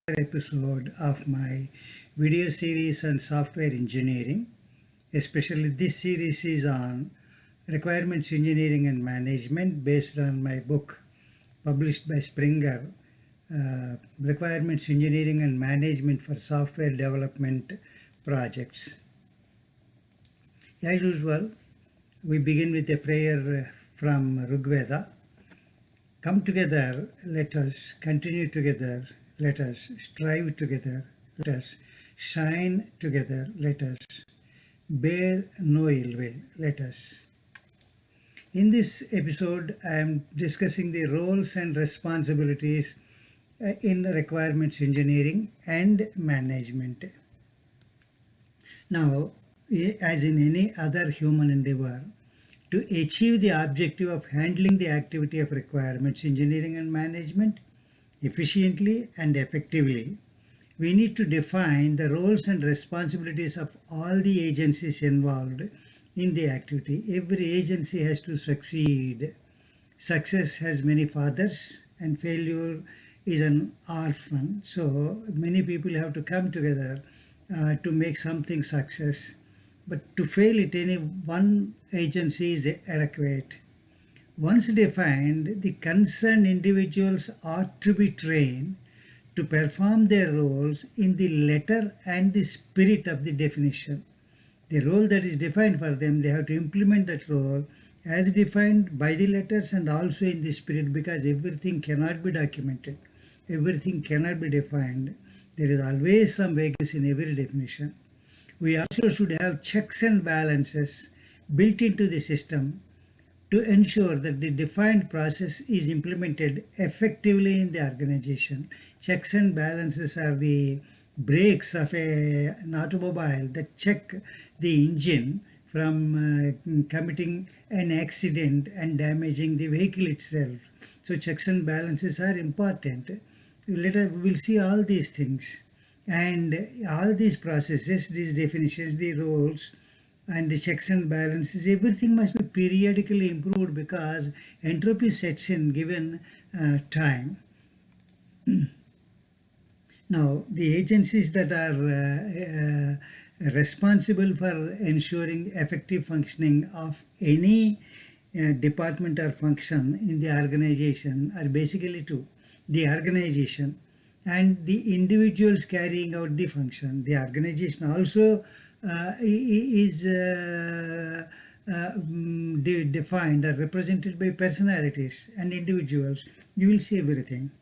episode of my video series on software engineering. Especially this series is on requirements engineering and management based on my book published by Springer, Requirements Engineering and Management for Software Development Projects. As usual, we begin with a prayer from Rigveda. Come together, let us continue together, let us strive together, let us shine together, let us bear no ill will, let us. In this episode, I am discussing the roles and responsibilities in requirements engineering and management. Now, as in any other human endeavor, to achieve the objective of handling the activity of requirements engineering and management efficiently and effectively, we need to define the roles and responsibilities of all the agencies involved in the activity. Every agency has to succeed. Success has many fathers and failure is an orphan. So many people have to come together to make something success. But to fail it, any one agency is adequate. Once defined, the concerned individuals ought to be trained to perform their roles in the letter and the spirit of the definition. The role that is defined for them, they have to implement that role as defined by the letters and also in the spirit, because everything cannot be documented. Everything cannot be defined. There is always some vagueness in every definition. We also should have checks and balances built into the system to ensure that the defined process is implemented effectively in the organization. Checks and balances are the brakes of an automobile that check the engine from committing an accident and damaging the vehicle itself. So checks and balances are important. Later we will see all these things. And all these processes, these definitions, the roles, and the checks and balances, everything must be periodically improved because entropy sets in given time. Now, the agencies that are responsible for ensuring effective functioning of any department or function in the organization are basically two: the organization and the individuals carrying out the function. The organization also is defined or represented by personalities and individuals. You will see everything.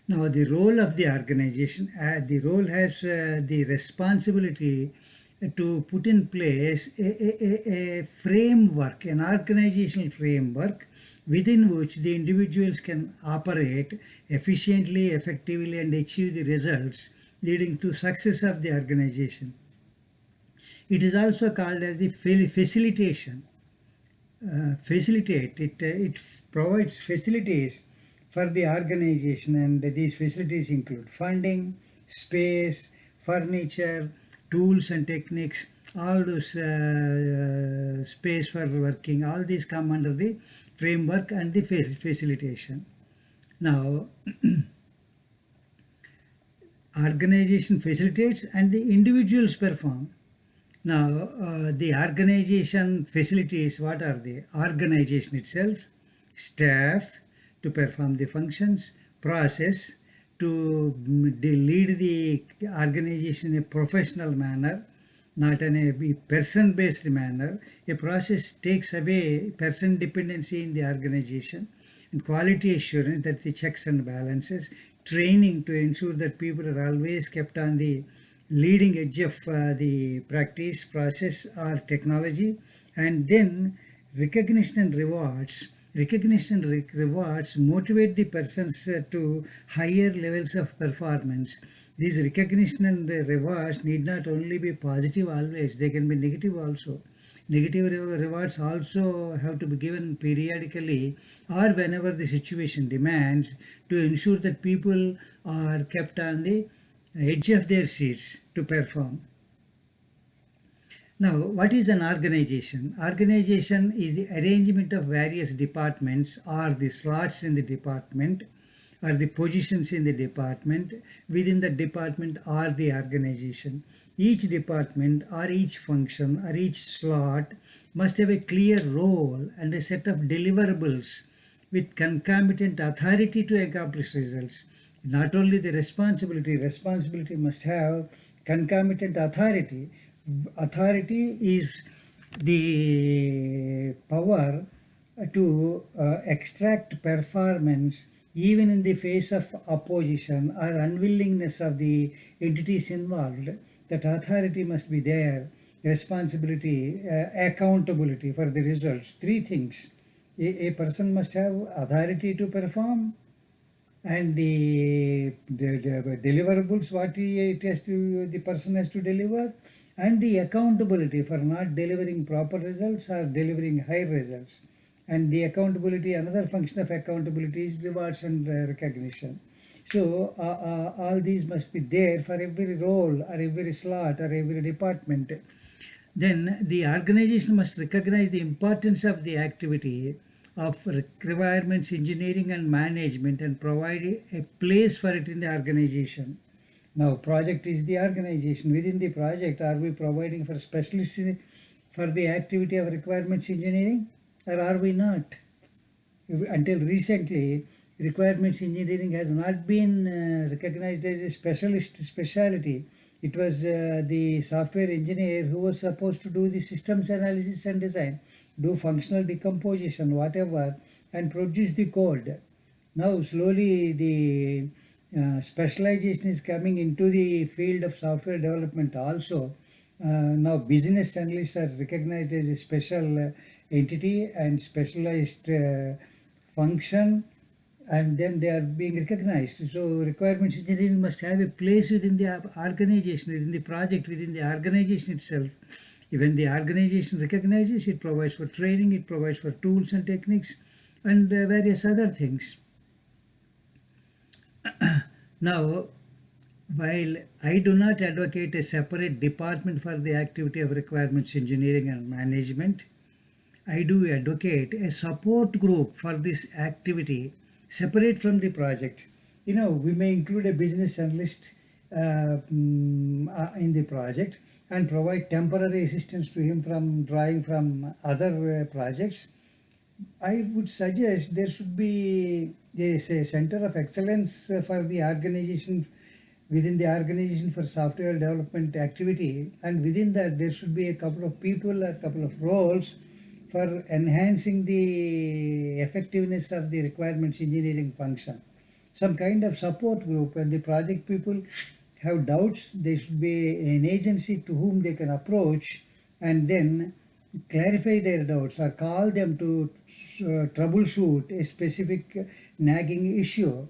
Now, the role of the organization, the role has the responsibility to put in place a framework, an organizational framework within which the individuals can operate efficiently, effectively, and achieve the results leading to success of the organization. It is also called as the facilitation. It provides facilities for the organization, and these facilities include funding, space, furniture, tools and techniques, all those space for working, all these come under the framework and the facilitation. Now, organization facilitates and the individuals perform. Now, the organization facilities, what are they? Organization itself, staff to perform the functions, process to lead the organization in a professional manner, not in a person-based manner. A process takes away person dependency in the organization, and quality assurance, that the checks and balances, training to ensure that people are always kept on the leading edge of the practice, process or technology, and then recognition and rewards. Recognition and rewards motivate the persons to higher levels of performance. These recognition and rewards need not only be positive always, they can be negative also. Negative rewards also have to be given periodically or whenever the situation demands, to ensure that people are kept on the edge of their seats to perform. Now, what is an organization? Organization is the arrangement of various departments or the slots in the department or the positions in the department, within the department or the organization. Each department or each function or each slot must have a clear role and a set of deliverables with concomitant authority to accomplish results. Not only the responsibility must have concomitant authority. Authority is the power to extract performance even in the face of opposition or unwillingness of the entities involved. That authority must be there. Responsibility, accountability for the results. Three things. A person must have authority to perform, and the deliverables what the person has to deliver, and the accountability for not delivering proper results or delivering high results. And the accountability, another function of accountability is rewards and recognition. So all these must be there for every role or every slot or every department. Then the organization must recognize the importance of the activity of requirements engineering and management and provide a place for it in the organization. Now, project is the organization. Within the project, are we providing for specialists for the activity of requirements engineering, or are we not? Until recently, requirements engineering has not been recognized as a specialty. It was the software engineer who was supposed to do the systems analysis and design, do functional decomposition, whatever, and produce the code. Now, slowly, the specialization is coming into the field of software development also. Now, business analysts are recognized as a special entity and specialized function, and then they are being recognized. So requirements engineering must have a place within the organization, within the project, within the organization itself. Even the organization recognizes, it provides for training, it provides for tools and techniques, and various other things. Now, while I do not advocate a separate department for the activity of requirements engineering and management, I do advocate a support group for this activity separate from the project. We may include a business analyst in the project and provide temporary assistance to him from drawing from other projects. I would suggest there should be a center of excellence for the organization, within the organization for software development activity, and within that there should be a couple of people, a couple of roles for enhancing the effectiveness of the requirements engineering function. Some kind of support group. When the project people have doubts, there should be an agency to whom they can approach and then clarify their doubts or call them to troubleshoot a specific nagging issue.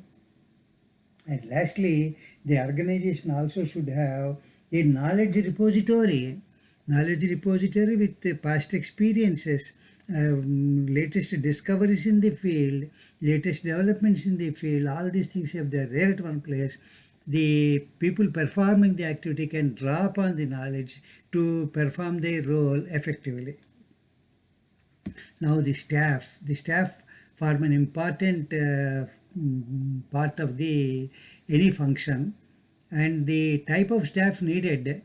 And lastly, the organization also should have a knowledge repository with past experiences, latest discoveries in the field, latest developments in the field. All these things, if they are there at one place, the people performing the activity can draw upon the knowledge to perform their role effectively. Now the staff form an important part of any function, and the type of staff needed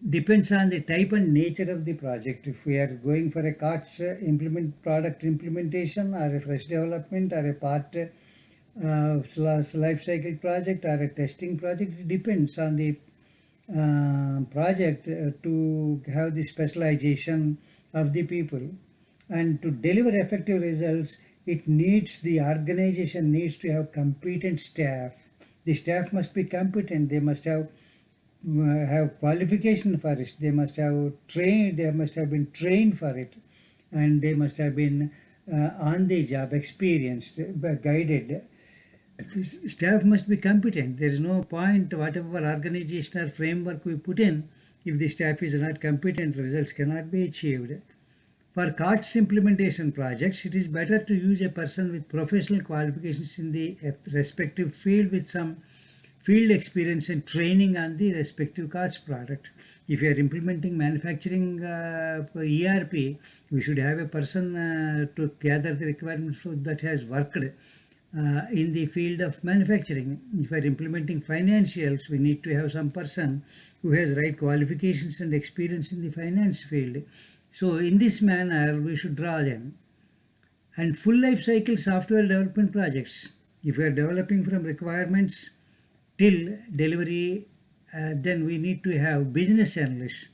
depends on the type and nature of the project. If we are going for a COTS product implementation, or a fresh development, or a part life cycle project, or a testing project, it depends on the project to have the specialization of the people. And to deliver effective results, the organization needs to have competent staff. The staff must be competent. They must have qualification for it. They must have been trained for it, and they must have been on the job experienced, guided. This staff must be competent. There is no point, whatever organization or framework we put in, if the staff is not competent, results cannot be achieved. For COTS implementation projects, it is better to use a person with professional qualifications in the respective field, with some field experience and training on the respective COTS product. If you are implementing manufacturing for ERP, we should have a person to gather the requirements that has worked in the field of manufacturing. If we are implementing financials, we need to have some person who has right qualifications and experience in the finance field. So in this manner, we should draw them. And full life cycle software development projects. If we are developing from requirements till delivery, then we need to have business analysts.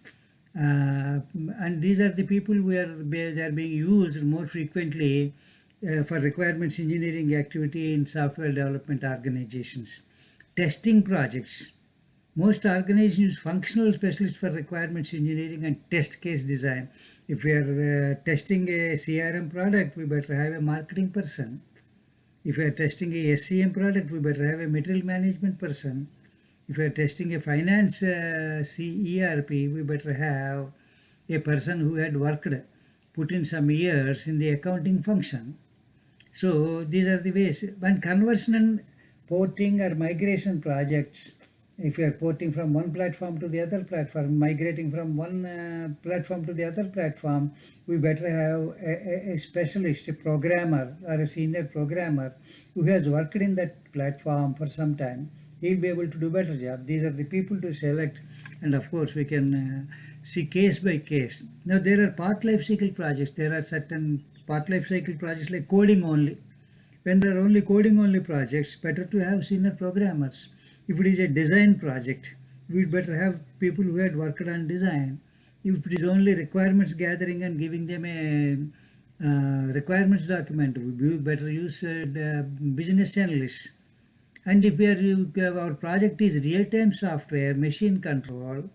And these are the people where they are being used more frequently for requirements engineering activity in software development organizations. Testing projects. Most organizations use functional specialists for requirements engineering and test case design. If we are testing a CRM product, we better have a marketing person. If we are testing a SCM product, we better have a material management person. If we are testing a finance ERP, we better have a person who had worked, put in some years in the accounting function. So these are the ways. When conversion and porting or migration projects, if you are porting from one platform to the other platform, migrating from one platform to the other platform, we better have a specialist, a programmer or a senior programmer who has worked in that platform for some time. He'll be able to do better job. These are the people to select, and of course we can see case by case. Now there are part life cycle projects. There are certain part life cycle projects like coding only. When there are only coding only projects, better to have senior programmers. If it is a design project, we'd better have people who had worked on design. If it is only requirements gathering and giving them a requirements document, we better use the business analysts. And if our project is real-time software, machine control,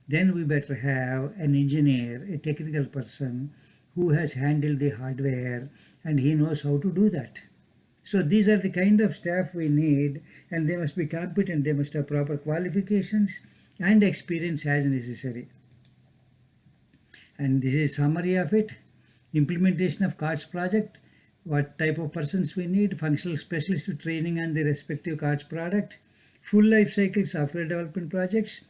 then we better have an engineer, a technical person who has handled the hardware and he knows how to do that. So these are the kind of staff we need, and they must be competent, they must have proper qualifications and experience as necessary. And this is summary of it. Implementation of CARDS project, what type of persons we need, functional specialist training on the respective CARDS product, full life cycle software development projects.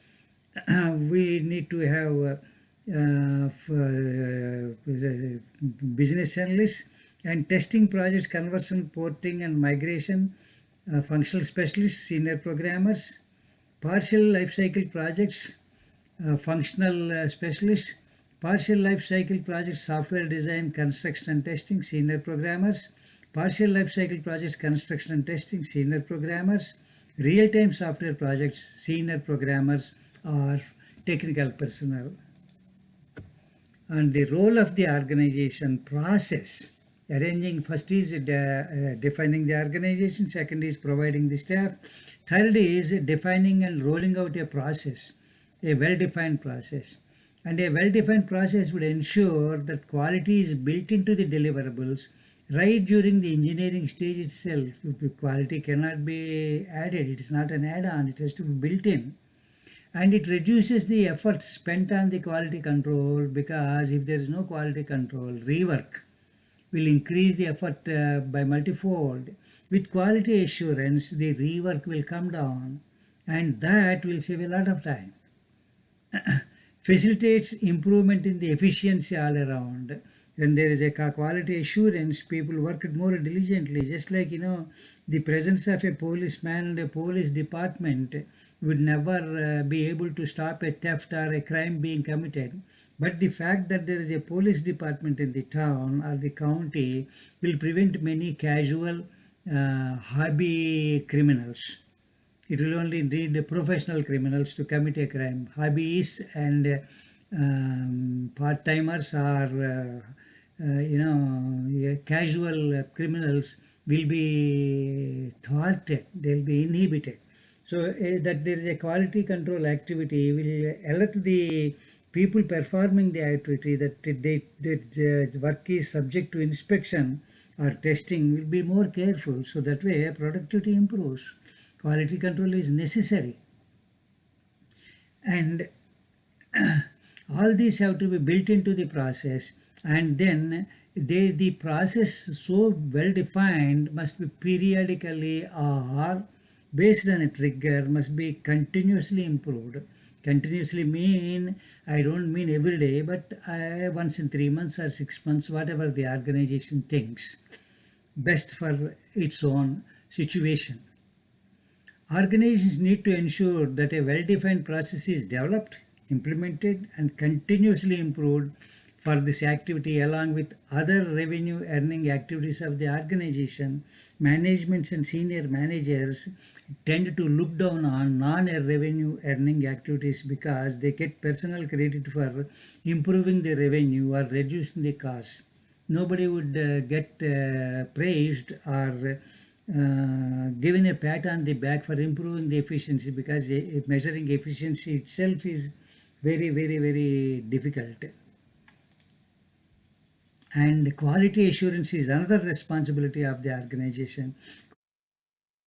We need to have business analysts, and testing projects, conversion, porting and migration, functional specialists, senior programmers, partial life cycle projects, functional specialists, partial life cycle projects, software design, construction and testing, senior programmers, partial life cycle projects, construction and testing, senior programmers, real-time software projects, senior programmers or technical personnel. And the role of the organization process. Arranging, first is defining the organization, second is providing the staff, third is defining and rolling out a process, a well-defined process. And a well-defined process would ensure that quality is built into the deliverables right during the engineering stage itself. Quality cannot be added, it is not an add-on, it has to be built in. And it reduces the effort spent on the quality control, because if there is no quality control, rework will increase the effort by multifold. With quality assurance, the rework will come down, and that will save a lot of time. Facilitates improvement in the efficiency all around. When there is a quality assurance, people work more diligently. Just like, the presence of a policeman and a police department would never be able to stop a theft or a crime being committed. But the fact that there is a police department in the town or the county will prevent many casual hobby criminals. It will only need professional criminals to commit a crime. Hobbyists and part-timers or casual criminals will be thwarted, they'll be inhibited. So that there is a quality control activity will alert the people performing the activity that work is subject to inspection or testing will be more careful, so that way productivity improves. Quality control is necessary, and all these have to be built into the process, and then the process so well defined must be periodically or based on a trigger must be continuously improved. Continuously mean, I don't mean every day, but once in 3 months or 6 months, whatever the organization thinks. best for its own situation. Organizations need to ensure that a well-defined process is developed, implemented, and continuously improved for this activity along with other revenue earning activities of the organization. Managements and senior managers tend to look down on non-revenue earning activities because they get personal credit for improving the revenue or reducing the costs. Nobody would get praised or given a pat on the back for improving the efficiency, because measuring efficiency itself is very, very, very difficult. And quality assurance is another responsibility of the organization.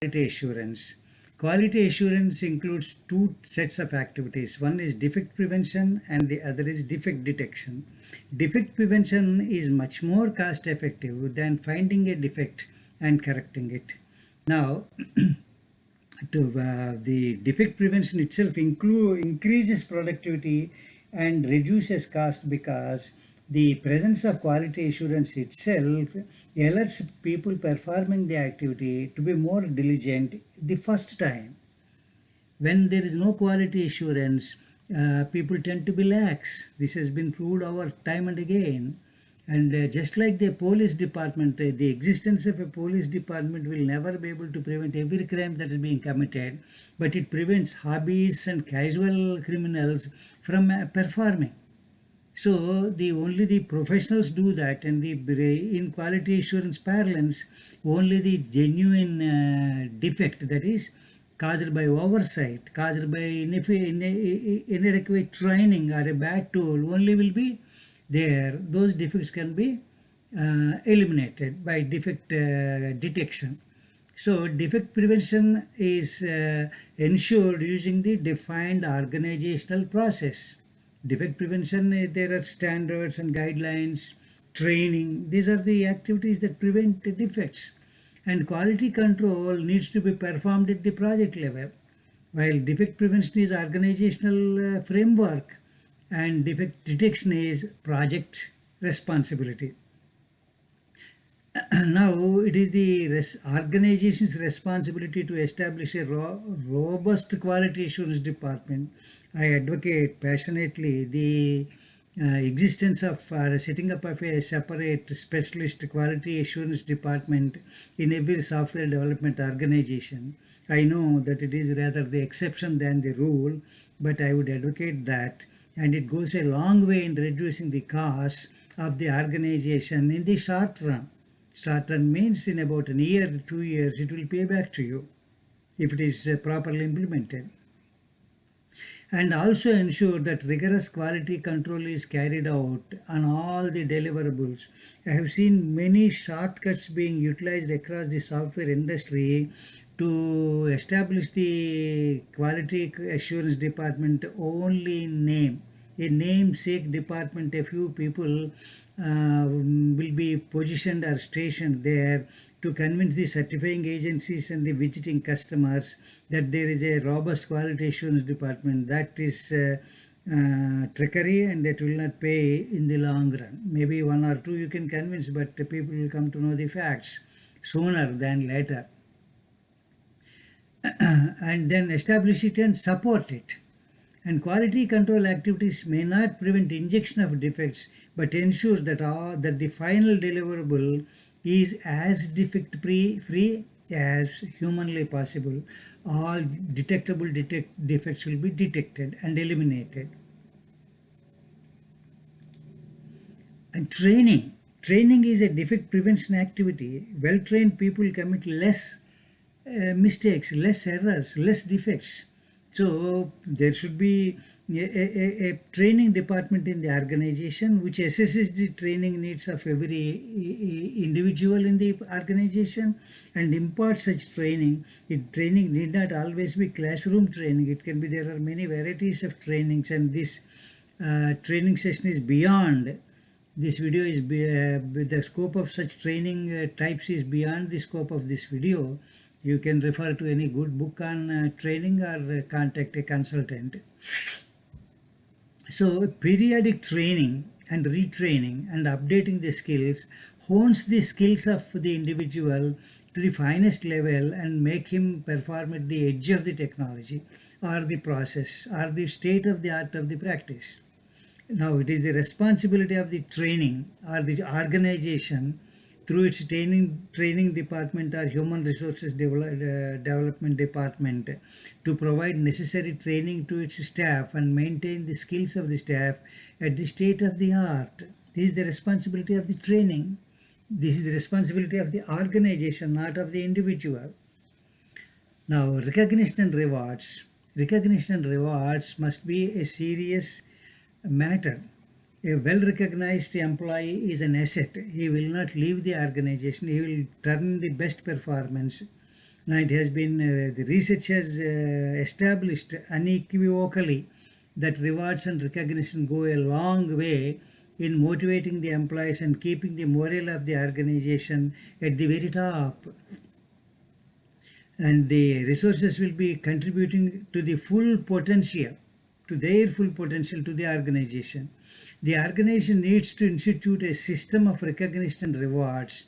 Quality assurance. Quality assurance includes two sets of activities. One is defect prevention and the other is defect detection. Defect prevention is much more cost effective than finding a defect and correcting it. Now, the defect prevention itself increases productivity and reduces cost because the presence of quality assurance itself alerts people performing the activity to be more diligent the first time. When there is no quality assurance, people tend to be lax. This has been proved over time and again. And just like the police department, the existence of a police department will never be able to prevent every crime that is being committed, but it prevents hobbies and casual criminals from performing. So only the professionals do that, and in quality assurance parlance, only the genuine defect, that is caused by oversight, caused by inadequate training or a bad tool, only will be there. Those defects can be eliminated by defect detection. So defect prevention is ensured using the defined organizational process. Defect prevention, there are standards and guidelines, training. These are the activities that prevent defects. And quality control needs to be performed at the project level, while defect prevention is organizational framework and defect detection is project responsibility. Now it is the organization's responsibility to establish a robust quality assurance department. I advocate passionately the existence of setting up of a separate specialist quality assurance department in every software development organization. I know that it is rather the exception than the rule, but I would advocate that, and it goes a long way in reducing the costs of the organization in the short run. Short run means in about a year, 2 years, it will pay back to you if it is properly implemented. And also ensure that rigorous quality control is carried out on all the deliverables. I have seen many shortcuts being utilized across the software industry to establish the quality assurance department only in name. A namesake department, a few people will be positioned or stationed there to convince the certifying agencies and the visiting customers that there is a robust quality assurance department. That is trickery, and that will not pay in the long run. Maybe one or two you can convince, but the people will come to know the facts sooner than later. And then establish it and support it. And quality control activities may not prevent injection of defects, but ensures that the final deliverable is as defect-free as humanly possible. All detectable defects will be detected and eliminated. And training. Training is a defect prevention activity. Well-trained people commit less mistakes, less errors, less defects. So there should be a training department in the organization which assesses the training needs of every individual in the organization and imparts such training. Training need not always be classroom training. It can be, there are many varieties of trainings, and this training session is beyond. This video is the scope of such training types is beyond the scope of this video. You can refer to any good book on training or contact a consultant. So periodic training and retraining and updating the skills hones the skills of the individual to the finest level and make him perform at the edge of the technology or the process or the state of the art of the practice. Now, it is the responsibility of the training or the organization through its training department or human resources development department to provide necessary training to its staff and maintain the skills of the staff at the state of the art. This is the responsibility of the training. This is the responsibility of the organization, not of the individual. Now, recognition and rewards. Recognition and rewards must be a serious matter. A well-recognized employee is an asset. He will not leave the organization. He will turn the best performance. Now it has been, the research has established unequivocally that rewards and recognition go a long way in motivating the employees and keeping the morale of the organization at the very top. And the resources will be contributing to the full potential, to their full potential to the organization. The organization needs to institute a system of recognition and rewards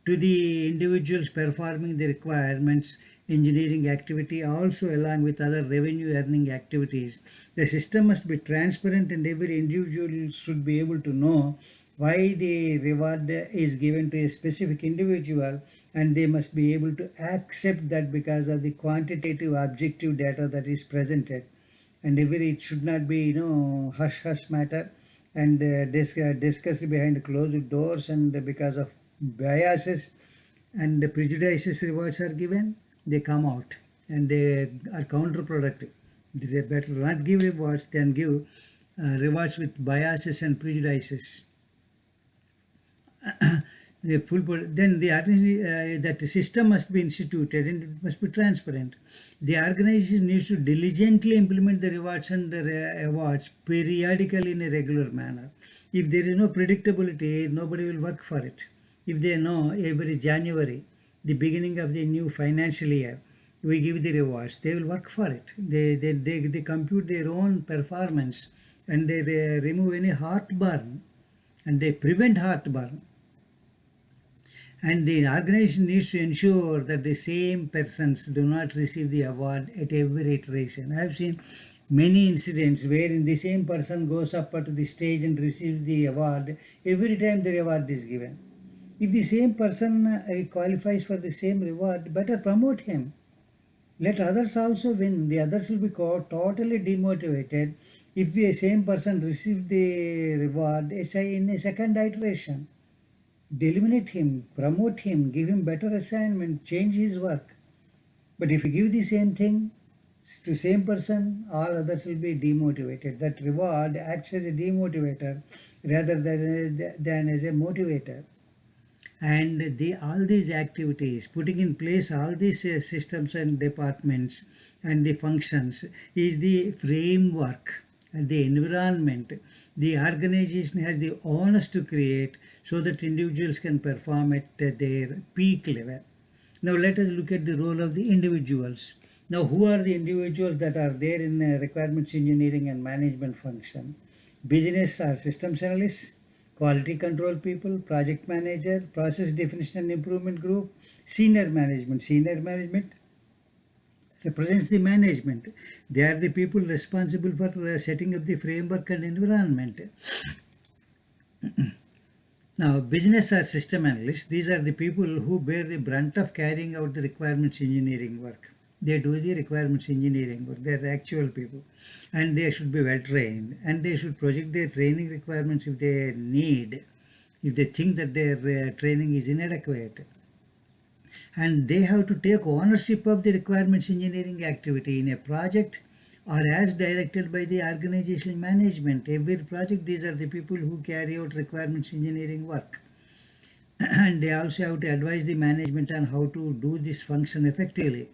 to the individuals performing the requirements engineering activity, also along with other revenue earning activities. The system must be transparent and every individual should be able to know why the reward is given to a specific individual, and they must be able to accept that because of the quantitative objective data that is presented. And it should not be hush matter and discussed behind closed doors, and because of biases and the prejudices rewards are given, they come out and they are counterproductive. They better not give rewards than give rewards with biases and prejudices. Then that the system must be instituted and it must be transparent. The organization needs to diligently implement the rewards and the awards periodically in a regular manner. If there is no predictability, nobody will work for it. If they know every January, the beginning of the new financial year, we give the rewards, they will work for it. They compute their own performance and they remove any heartburn and they prevent heartburn. And the organization needs to ensure that the same persons do not receive the award at every iteration. I have seen many incidents wherein the same person goes up to the stage and receives the award every time the award is given. If the same person qualifies for the same reward, better promote him. Let others also win. The others will be totally demotivated if the same person receives the reward in a second iteration. Eliminate him, promote him, give him better assignment, change his work. But if you give the same thing to same person, all others will be demotivated. That reward acts as a demotivator rather than as a motivator. And all these activities, putting in place all these systems and departments and the functions is the framework and the environment the organization has the onus to create so that individuals can perform at their peak level. Now let us look at the role of the individuals. Now who are the individuals that are there in requirements engineering and management function? Business or systems analysts, quality control people, project manager, process definition and improvement group, senior management. Senior management represents the management. They are the people responsible for setting up the framework and environment. Now, business or system analysts, these are the people who bear the brunt of carrying out the requirements engineering work. They do the requirements engineering work. They are the actual people. And they should be well trained. And they should project their training requirements if they need, if they think that their training is inadequate. And they have to take ownership of the requirements engineering activity in a project or as directed by the organizational management. Every project, these are the people who carry out requirements engineering work. And they also have to advise the management on how to do this function effectively.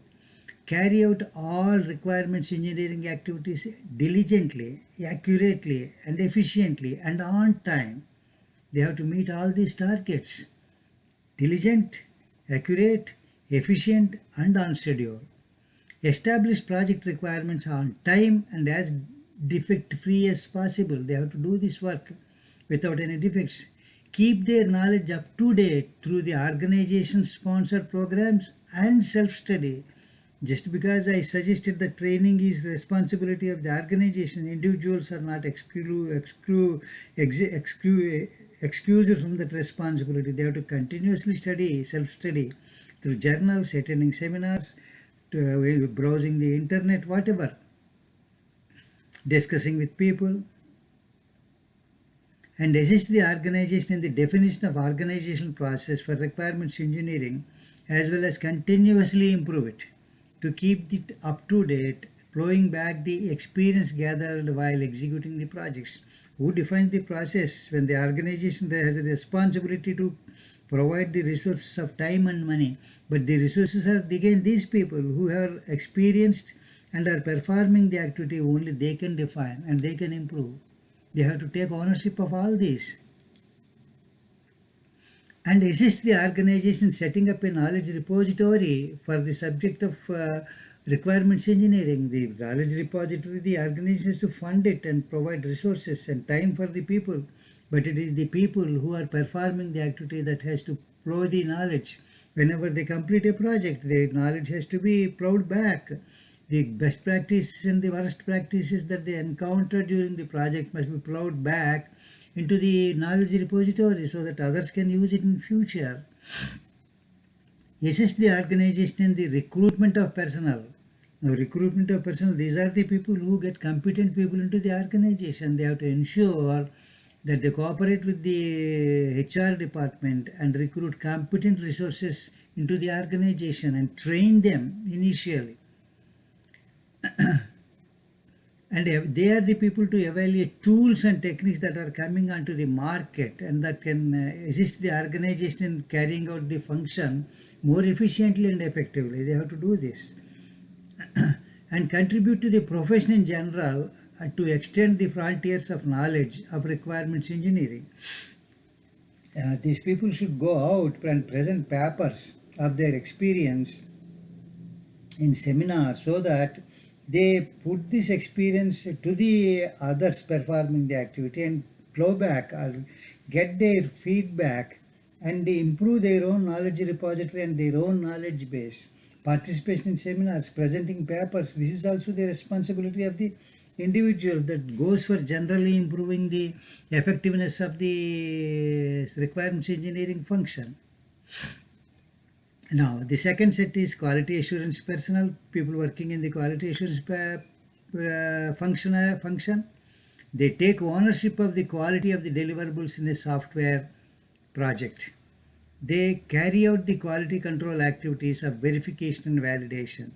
Carry out all requirements engineering activities diligently, accurately, and efficiently, and on time. They have to meet all these targets. Diligent, accurate, efficient, and on schedule. Establish project requirements on time and as defect-free as possible. They have to do this work without any defects. keep their knowledge up to date through the organization sponsored programs and self-study. Just because I suggested that training is the responsibility of the organization, individuals are not excused from that responsibility. They have to continuously study, self-study through journals, attending seminars, browsing the internet, whatever, discussing with people, and assist the organization in the definition of organizational process for requirements engineering, as well as continuously improve it to keep it up to date, flowing back the experience gathered while executing the projects. Who defines the process when the organization has a responsibility to provide the resources of time and money, but the resources are again these people who are experienced and are performing the activity, only they can define and they can improve. They have to take ownership of all these and assist the organization setting up a knowledge repository for the subject of requirements engineering. The knowledge repository, the organization has to fund it and provide resources and time for the people, but it is the people who are performing the activity that has to flow the knowledge. Whenever they complete a project, the knowledge has to be plowed back. The best practices and the worst practices that they encounter during the project must be plowed back into the knowledge repository so that others can use it in future. Assist the organization in the recruitment of personnel. Now, recruitment of personnel, these are the people who get competent people into the organization. They have to ensure that they cooperate with the HR department and recruit competent resources into the organization and train them initially. And they are the people to evaluate tools and techniques that are coming onto the market and that can assist the organization in carrying out the function more efficiently and effectively. They have to do this and contribute to the profession in general to extend the frontiers of knowledge of requirements engineering. These people should go out and present papers of their experience in seminars so that they put this experience to the others performing the activity and flow back or get their feedback and they improve their own knowledge repository and their own knowledge base. Participation in seminars, presenting papers, this is also the responsibility of the individual that goes for generally improving the effectiveness of the requirements engineering function. Now, the second set is quality assurance personnel, people working in the quality assurance function. They take ownership of the quality of the deliverables in a software project. They carry out the quality control activities of verification and validation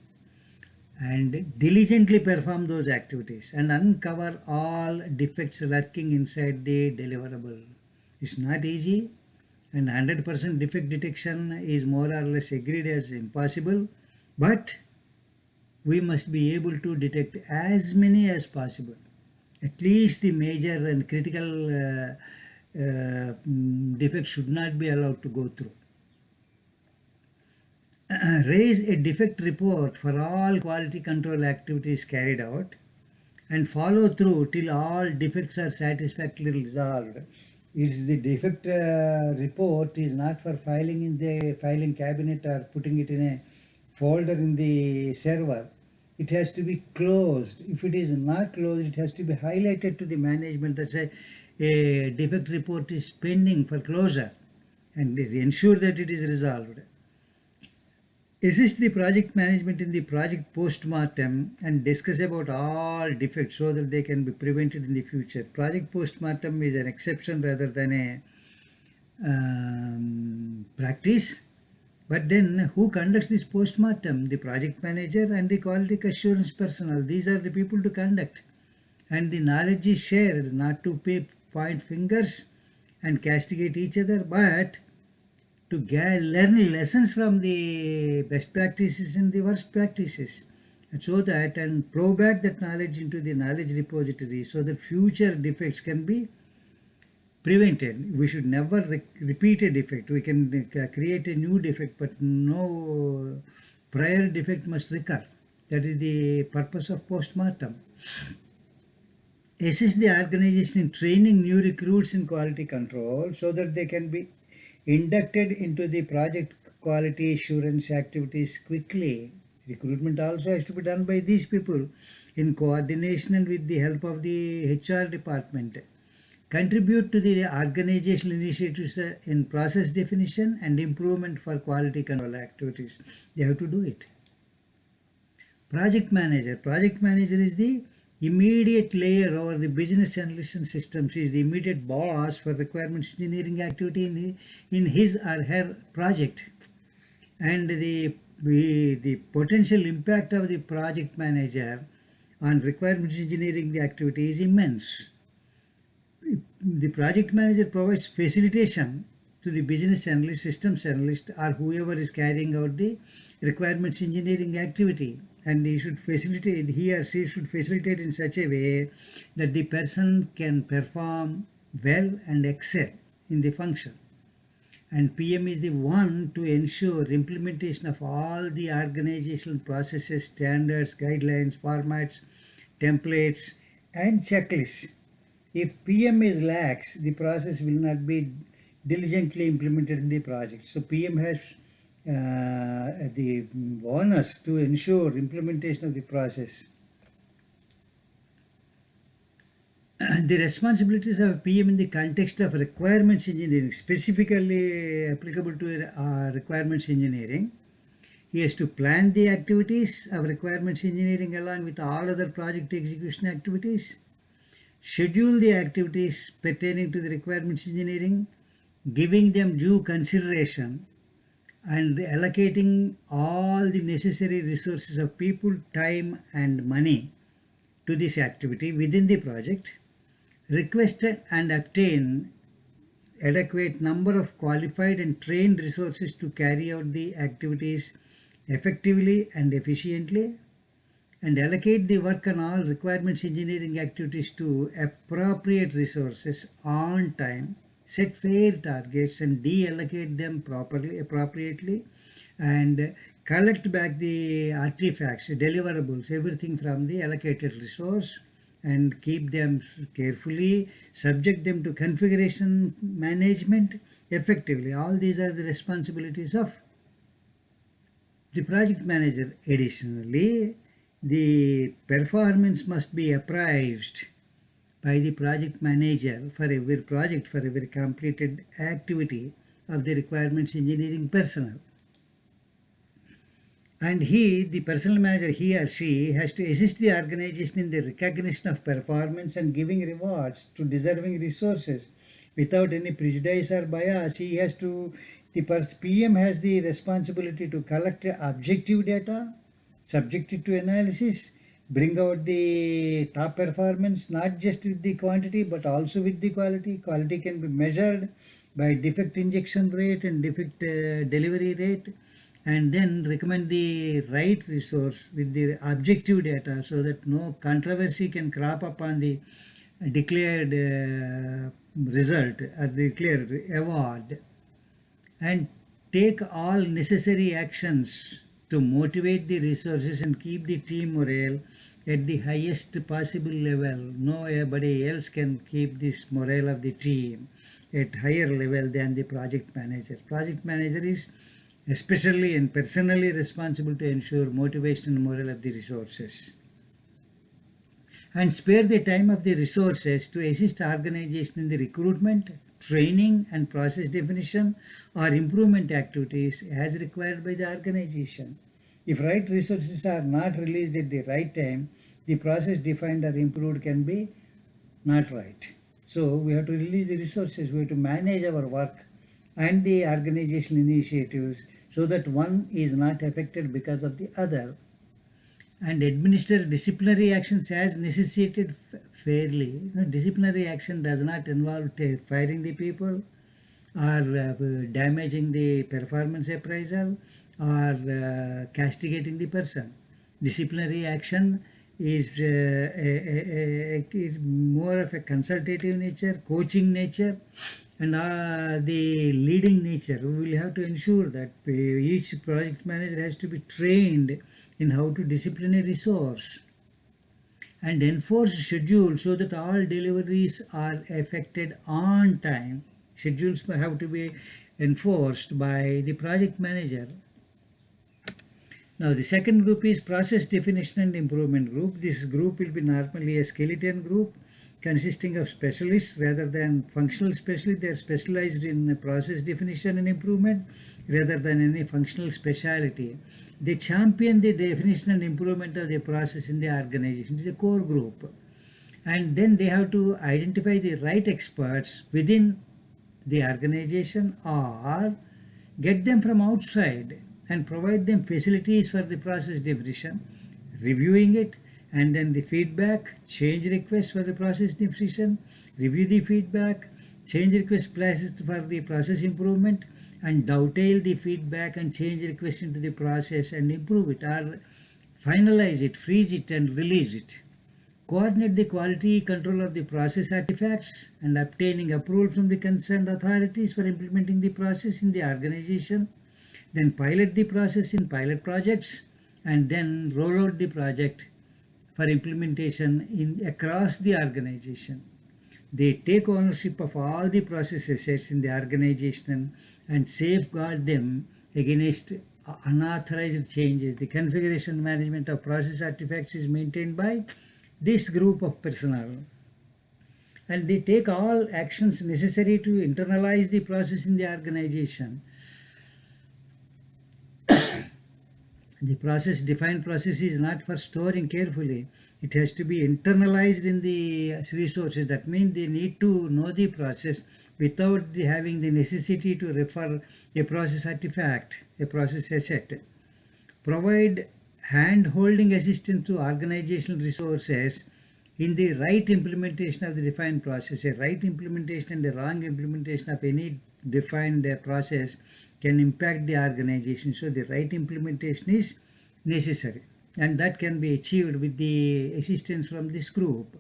and diligently perform those activities and uncover all defects lurking inside the deliverable. It's not easy, and 100% defect detection is more or less agreed as impossible, but we must be able to detect as many as possible. At least the major and critical defects should not be allowed to go through. Raise a defect report for all quality control activities carried out and follow through till all defects are satisfactorily resolved. It's the defect report is not for filing in the filing cabinet or putting it in a folder in the server. It has to be closed. If it is not closed, it has to be highlighted to the management that a defect report is pending for closure and ensure that it is resolved. Assist the project management in the project post-mortem and discuss about all defects so that they can be prevented in the future. Project post-mortem is an exception rather than a practice. But then who conducts this post-mortem? The project manager and the quality assurance personnel. These are the people to conduct. And the knowledge is shared, not to point fingers and castigate each other, but to learn lessons from the best practices and the worst practices, and so that and flow back that knowledge into the knowledge repository so that future defects can be prevented. We should never repeat a defect. We can create a new defect, but no prior defect must recur. That is the purpose of post-mortem. assist the organization in training new recruits in quality control so that they can be inducted into the project quality assurance activities quickly. Recruitment also has to be done by these people in coordination and with the help of the HR department. Contribute to the organizational initiatives in process definition and improvement for quality control activities. They have to do it. Project manager. Project manager is the immediate layer over the business analyst and systems. He is the immediate boss for requirements engineering activity in his or her project. And the potential impact of the project manager on requirements engineering activity is immense. The project manager provides facilitation to the business analyst, systems analyst, or whoever is carrying out the requirements engineering activity, and he or she should facilitate in such a way that the person can perform well and excel in the function. And PM is the one to ensure implementation of all the organizational processes, standards, guidelines, formats, templates, and checklists. If PM is lax, the process will not be diligently implemented in the project. So PM has the onus to ensure implementation of the process. The responsibilities of PM in the context of requirements engineering, specifically applicable to requirements engineering. He has to plan the activities of requirements engineering along with all other project execution activities, schedule the activities pertaining to the requirements engineering, giving them due consideration, and allocating all the necessary resources of people, time, and money to this activity within the project, request and obtain adequate number of qualified and trained resources to carry out the activities effectively and efficiently, and allocate the work on all requirements engineering activities to appropriate resources on time, set fair targets and deallocate them appropriately, and collect back the artifacts, deliverables, everything from the allocated resource, and keep them carefully, subject them to configuration management effectively. All these are the responsibilities of the project manager. Additionally, the performance must be appraised by the project manager for every project, for every completed activity of the requirements engineering personnel. And the personnel manager, he or she has to assist the organization in the recognition of performance and giving rewards to deserving resources without any prejudice or bias. The PM has the responsibility to collect objective data, subject it to analysis, bring out the top performance, not just with the quantity but also with the quality. Quality can be measured by defect injection rate and defect delivery rate, and then recommend the right resource with the objective data so that no controversy can crop up on the declared result or declared award, and take all necessary actions to motivate the resources and keep the team morale at the highest possible level. Nobody else can keep this morale of the team at higher level than the project manager. Project manager is especially and personally responsible to ensure motivation and morale of the resources, and spare the time of the resources to assist organization in the recruitment, training, and process definition or improvement activities as required by the organization. If right resources are not released at the right time, the process defined or improved can be not right. So we have to release the resources, we have to manage our work and the organizational initiatives so that one is not affected because of the other, and administer disciplinary actions as necessitated fairly. Disciplinary action does not involve firing the people or damaging the performance appraisal or castigating the person. Disciplinary action is more of a consultative nature, coaching nature, and the leading nature. We will have to ensure that each project manager has to be trained in how to discipline a resource, and enforce schedules so that all deliveries are effected on time. Schedules have to be enforced by the project manager. Now the second group is process definition and improvement group. This group will be normally a skeleton group consisting of specialists rather than functional specialists. They are specialized in process definition and improvement rather than any functional speciality. They champion the definition and improvement of the process in the organization. It is a core group. And then they have to identify the right experts within the organization or get them from outside and provide them facilities for the process definition, reviewing it, and then the feedback, change requests for the process definition, review the feedback, change request processed for the process improvement, and dovetail the feedback and change request into the process and improve it or finalize it, freeze it, and release it. Coordinate the quality control of the process artifacts and obtaining approval from the concerned authorities for implementing the process in the organization. Then pilot the process in pilot projects and then roll out the project for implementation across the organization. They take ownership of all the process assets in the organization and safeguard them against unauthorized changes. The configuration management of process artifacts is maintained by this group of personnel. And they take all actions necessary to internalize the process in the organization. The process, defined process is not for storing carefully. It has to be internalized in the resources. That means they need to know the process without having the necessity to refer a process artifact, a process asset. Provide hand-holding assistance to organizational resources in the right implementation of the defined process. A right implementation and a wrong implementation of any defined process can impact the organization. So the right implementation is necessary, and that can be achieved with the assistance from this group.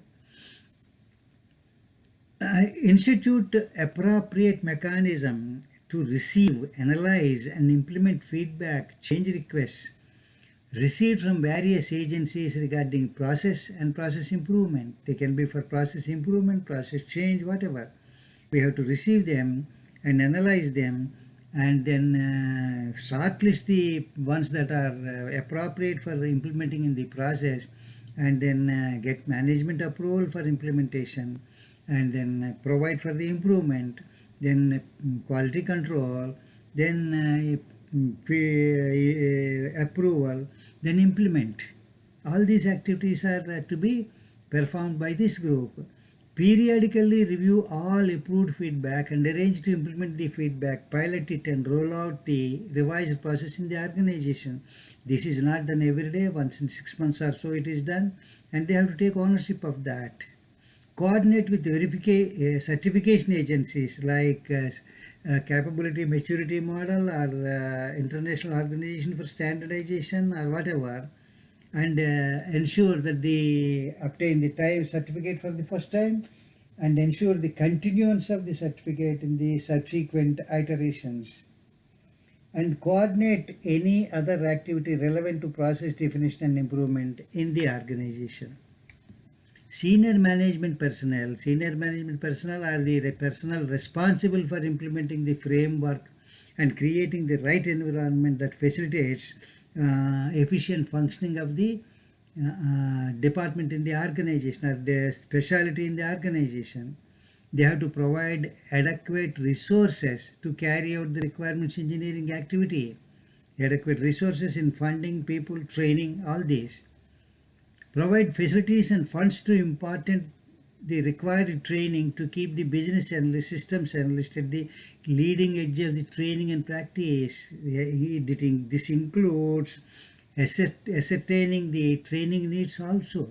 Institute appropriate mechanism to receive, analyze, and implement feedback, change requests received from various agencies regarding process and process improvement. They can be for process improvement, process change, whatever. We have to receive them and analyze them and then shortlist the ones that are appropriate for implementing in the process, and then get management approval for implementation, and then provide for the improvement, then quality control, then approval, then implement. All these activities are to be performed by this group. Periodically review all approved feedback and arrange to implement the feedback, pilot it, and roll out the revised process in the organization. This is not done every day. Once in 6 months or so it is done, and they have to take ownership of that. Coordinate with certification agencies like Capability Maturity Model or International Organization for Standardization or whatever, and ensure that they obtain the time certificate for the first time and ensure the continuance of the certificate in the subsequent iterations, and coordinate any other activity relevant to process definition and improvement in the organization. Senior management personnel are the personnel responsible for implementing the framework and creating the right environment that facilitates efficient functioning of the department in the organization or the specialty in the organization. They have to provide adequate resources to carry out the requirements engineering activity. Adequate resources in funding, people, training, all these. Provide facilities and funds to impart the required training to keep the business analyst, systems analyst at the leading edge of the training and practice. This includes ascertaining the training needs also.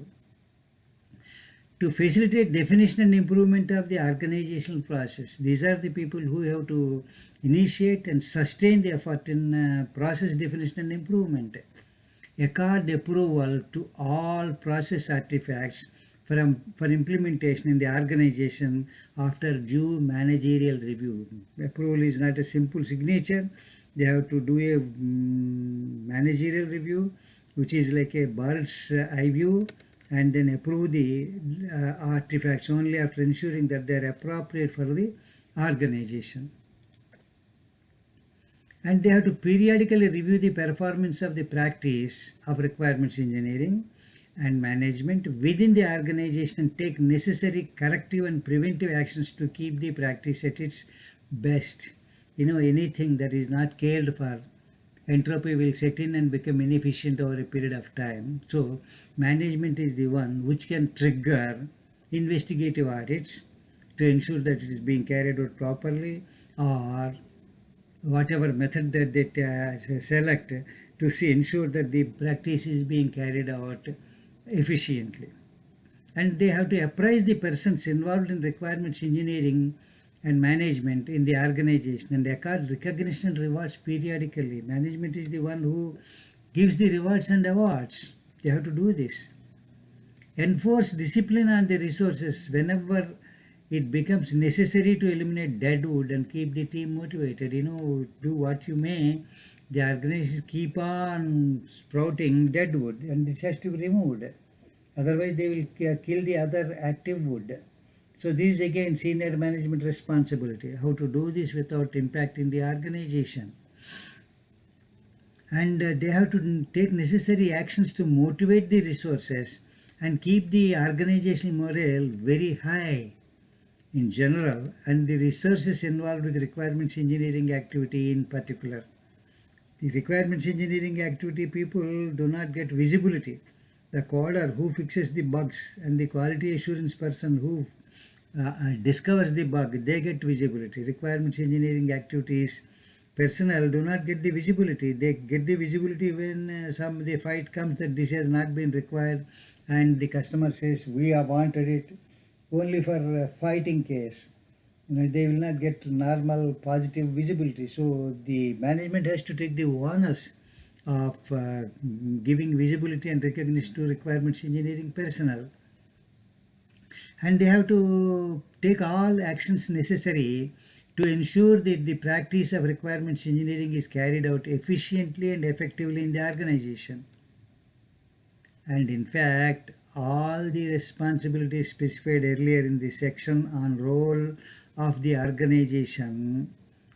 To facilitate definition and improvement of the organizational process. These are the people who have to initiate and sustain the effort in process definition and improvement. Accord approval to all process artifacts for implementation in the organization after due managerial review. Approval is not a simple signature. They have to do a managerial review, which is like a bird's eye view, and then approve the artifacts only after ensuring that they are appropriate for the organization. And they have to periodically review the performance of the practice of requirements engineering and management within the organization and take necessary corrective and preventive actions to keep the practice at its best. Anything that is not cared for, entropy will set in and become inefficient over a period of time. So management is the one which can trigger investigative audits to ensure that it is being carried out properly, or whatever method that they select to ensure that the practice is being carried out efficiently. And they have to apprise the persons involved in requirements engineering and management in the organization and accord recognition and rewards periodically. Management is the one who gives the rewards and awards. They have to do this. Enforce discipline on the resources whenever it becomes necessary to eliminate dead wood and keep the team motivated. Do what you may, the organization keep on sprouting dead wood and this has to be removed. Otherwise they will kill the other active wood. So this is again senior management responsibility, how to do this without impacting the organization. And they have to take necessary actions to motivate the resources and keep the organizational morale very high in general, and the resources involved with requirements engineering activity in particular. The requirements engineering activity people do not get visibility. The coder who fixes the bugs and the quality assurance person who discovers the bug, they get visibility. Requirements engineering activities personnel do not get the visibility. They get the visibility when the fight comes that this has not been required and the customer says we have wanted it only for fighting case. They will not get normal positive visibility. So the management has to take the onus of giving visibility and recognition to requirements engineering personnel. And they have to take all actions necessary to ensure that the practice of requirements engineering is carried out efficiently and effectively in the organization. And in fact, all the responsibilities specified earlier in the section on role of the organization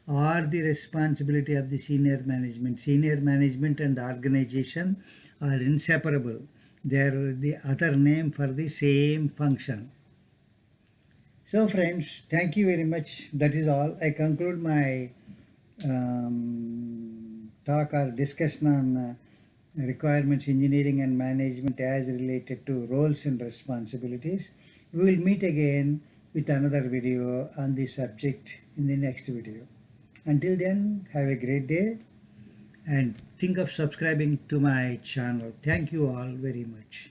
are the responsibility of the senior management. Senior management and the organization are inseparable. They are the other name for the same function. So friends, thank you very much. That is all. I conclude my talk or discussion on requirements engineering and management as related to roles and responsibilities. We will meet again with another video on this subject in the next video. Until then, have a great day and think of subscribing to my channel. Thank you all very much.